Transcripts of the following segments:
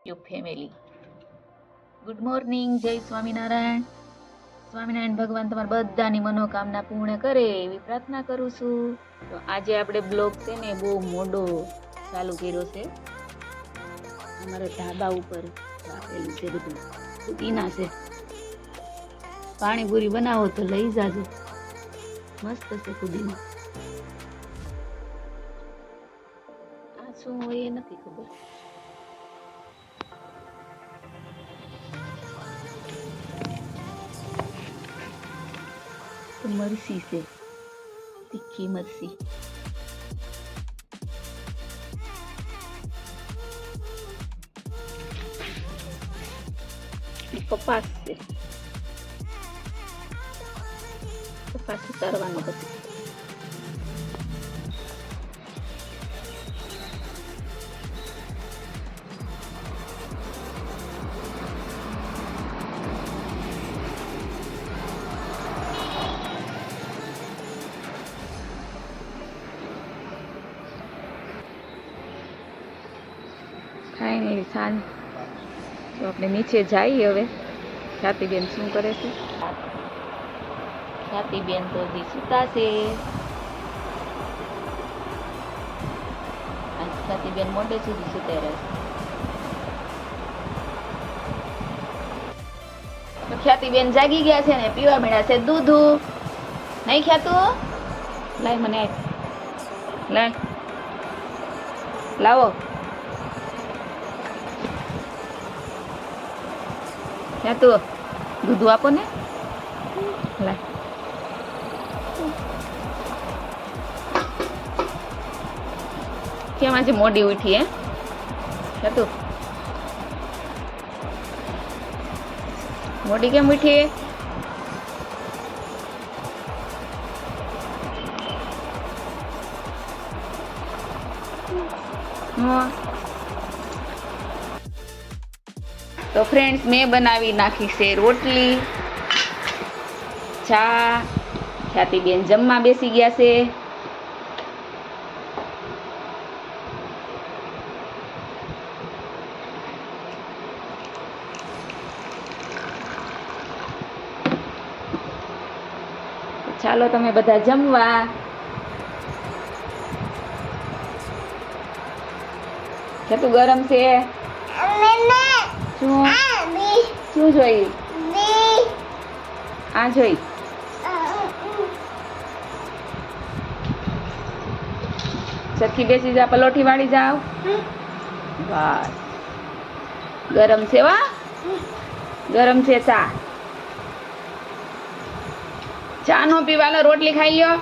YouTube family. Good morning. જય સ્વામિનારાયણ. સ્વામિનારાયણ ભગવાન તમારા બધાની મનોકામના પૂર્ણ કરે એવી પ્રાર્થના કરું છું. તો આજે આપણે બ્લોગ છે ને બહુ મોડો ચાલુ કર્યો છે. અમારા ધાબા ઉપર આપેલું છે બધું પુદીના છે. પાણીપુરી બનાવો તો લઈ જાજો, મસ્ત છે પુદીના. આ શું હોય એ નથી ખબર. મરસી છે, તીખી મરસી. કપાસ છે, કપાસ ઉતારવાનો પછી. ફાઇનલી સાંજ. તો આપણે નીચે જઈએ હવે. ખ્યાતિબેન શું કરે છે? ખ્યાતિબેન તો હજી સૂતા છે. આજ ખ્યાતિબેન મોડે સુધી સૂતા રહે. તો ખ્યાતિબેન જાગી ગયા છે ને પીવા મળ્યા છે દૂધ. નહીં ખ્યાતું? લાય મને આપ. લાય, લાવો. ક્યાં તું દૂધ આપો ને. લાય. કેમ આજે મોડી ઉઠી હે? ક્યાં તું મોડી કેમ ઉઠી? તો ફ્રેન્ડ્સ, મેં બનાવી નાખી છે રોટલી, ચા. ખ્યાતિબેન જમવા બેસી ગયા છે. ચાલો તમે બધા જમવા. કેટલું ગરમ છે? શું જોઈ? આ જોઈ. સરખી બેસી જા, પલોઠી વાળી જાવ. બસ. ગરમ છે વા, ગરમ છે ચા. ચા નો પીવાલો, રોટલી ખાઈ લ્યો.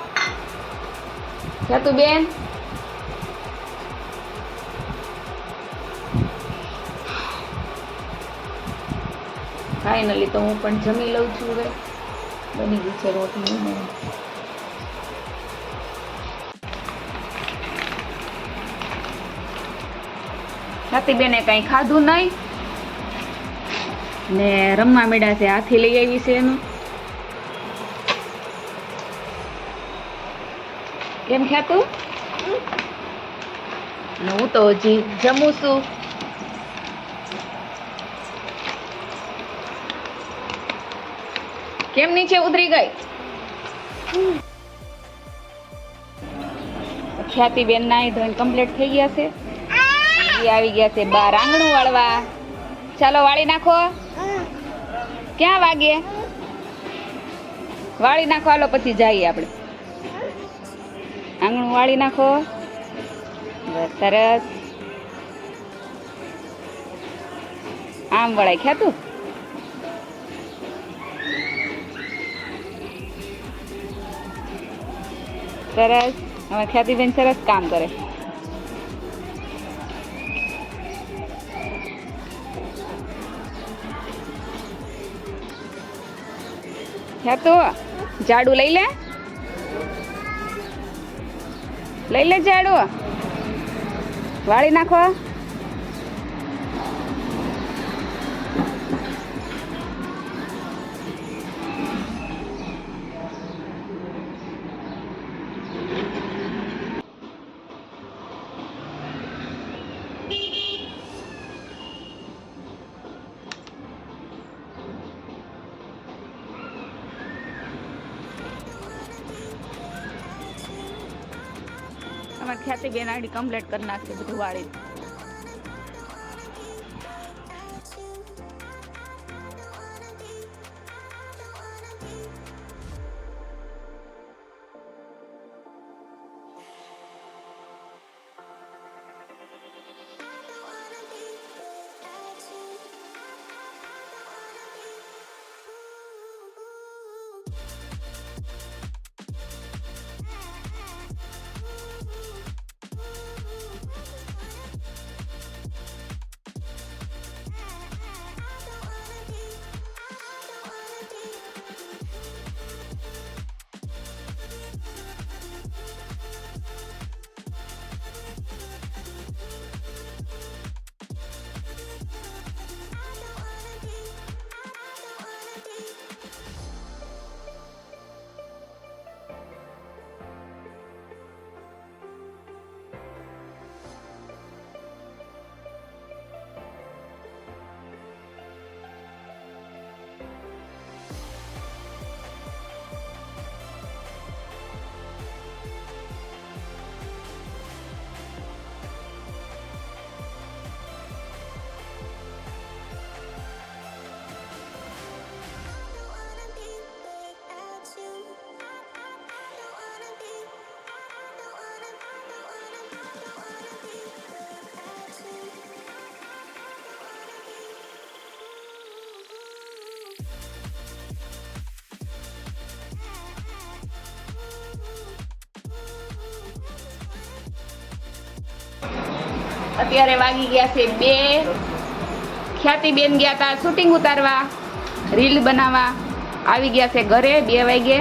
તું બેન ફાઇનલી તો હું પણ જમી લઉં છું. હવે બની ગઈ છે રોટલી. ખ્યાતિબેને કઈ ખાધું નહીં ને રમવા મળ્યા છે. હાથી લઈ આવી છે એનું. કેમ ખ્યાતું? હું તો હજી જમું છું. કેમ નીચે ઉતરી ગઈ? ખ્યાતિબેન નાઈ ધોઈને કમ્પ્લીટ થઈ ગયા છે. એ આવી ગયા છે બહાર આંગણું વાળવા. ચાલો વાળી નાખો. ક્યાં વાગે? વાળી નાખો. હાલો પછી જઈએ આપણે. આંગણું વાળી નાખો. બસ સરસ. આમ વળાય ખ્યાતું. સરસ. હવે ખ્યાતિબેન સરસ કામ કરે. ખ્યાતું ઝાડુ લઈ લે. લઈ લે ઝાડુ. વાળી નાખો. ખ્યાતિ બેન આડી કમ્પ્લીટ કરી નાખશે બધું વાળી. અત્યારે વાગી ગયા છે 2. ખ્યાતિ બેન ગયા હતા શૂટિંગ ઉતારવા, રીલ બનાવવા. આવી ગયા છે ઘરે 2 વાગે.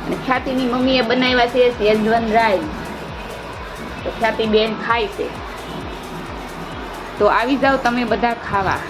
અને ખ્યાતિની મમ્મીએ બનાવ્યા છે શેઝવાન રાઈસ. તો ખ્યાતિ બેન ખાય છે. તો આવી જાઓ તમે બધા ખાવા.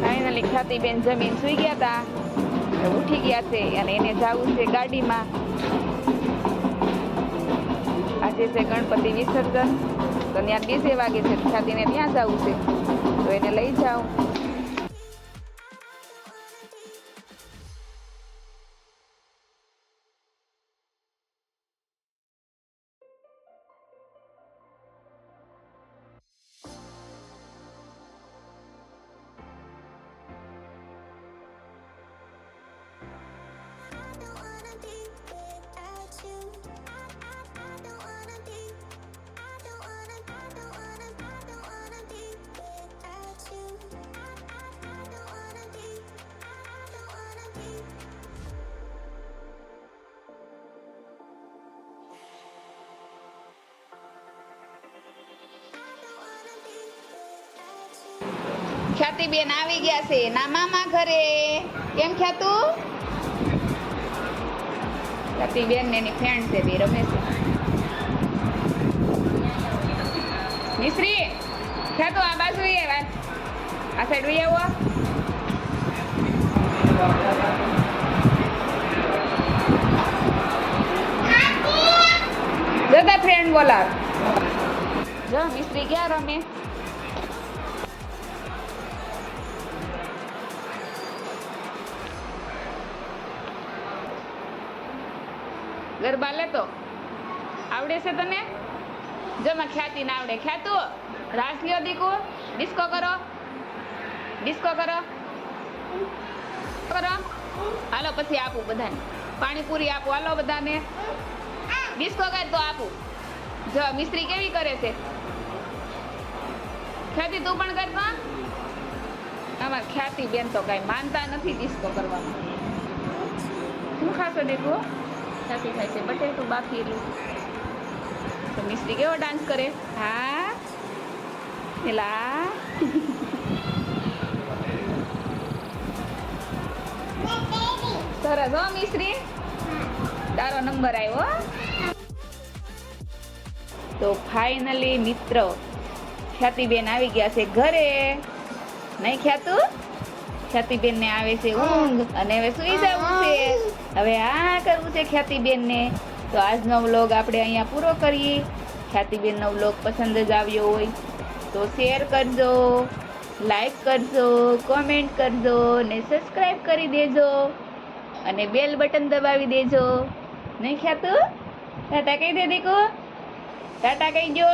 ફાઇનલી ખ્યાતિબેન જમીન સુઈ ગયા હતા, ઉઠી ગયા છે અને એને જવું છે ગાડીમાં. આજે છે ગણપતિ વિસર્જન, તો ત્યાં 2 વાગે છે. ખ્યાતિને ત્યાં જવું છે, તો એને લઈ જાઓ. ખ્યાતિબેન આવી ગયા છે ના મામા ઘરે. કેમ ખ્યાતું? ખ્યાતિબેન ને એની ફ્રેન્ડ છે, બે રમે છે. મિશ્રી ખ્યાતું આ બાજુ આ સાઈડ વહી આવો. જતા ફ્રેન્ડ બોલાવ. જો મિસ્ત્રી ક્યાં રમે? ગરબા લેતો આવડે છે તને? જમા ખ્યાતિ ના આવડે. ખ્યાતું રાસ લ્યો દીકુ. ડિસ્કો કરો, ડિસ્કો કરો કરો. હાલો પછી આપું બધાને પાણીપુરી આપું. હાલો બધાને ડિસ્કો કર તો આપું. જો મિસ્ત્રી કેવી કરે છે. ખ્યાતિ તું પણ કર તો. અમાર ખ્યાતિ બેન તો કઈ માનતા નથી ડિસ્કો કરવામાં. શું ખાશો દીકુ? ખ્યાતિ ખાય છે બટેટું બાફી એટલું. તો મિસ્ત્રી કેવો ડાન્સ કરે. હા એલા સરસ હો મિસ્ત્રી, તારો નંબર આવ્યો. તો ફાઇનલી મિત્ર ખ્યાતિબેન આવી ગયા છે ઘરે. નહીં ખ્યાતું? ખ્યાતિબેન ને આવે છે ઊંઘ અને હવે સુઈ જવું છે. હવે આ કરવું છે ખ્યાતિબેન ને. તો આજનો વ્લોગ આપણે અહીંયા પૂરો કરીએ. ખ્યાતિબેન નો વ્લોગ પસંદ જ આવ્યો હોય તો શેર કરજો, લાઈક કરજો, કોમેન્ટ કરજો ને સબસ્ક્રાઇબ કરી દેજો અને બેલ બટન દબાવી દેજો. નહીં ખ્યાતું? ટાટા કહી દે દીકુ. ટાટા કહી જો.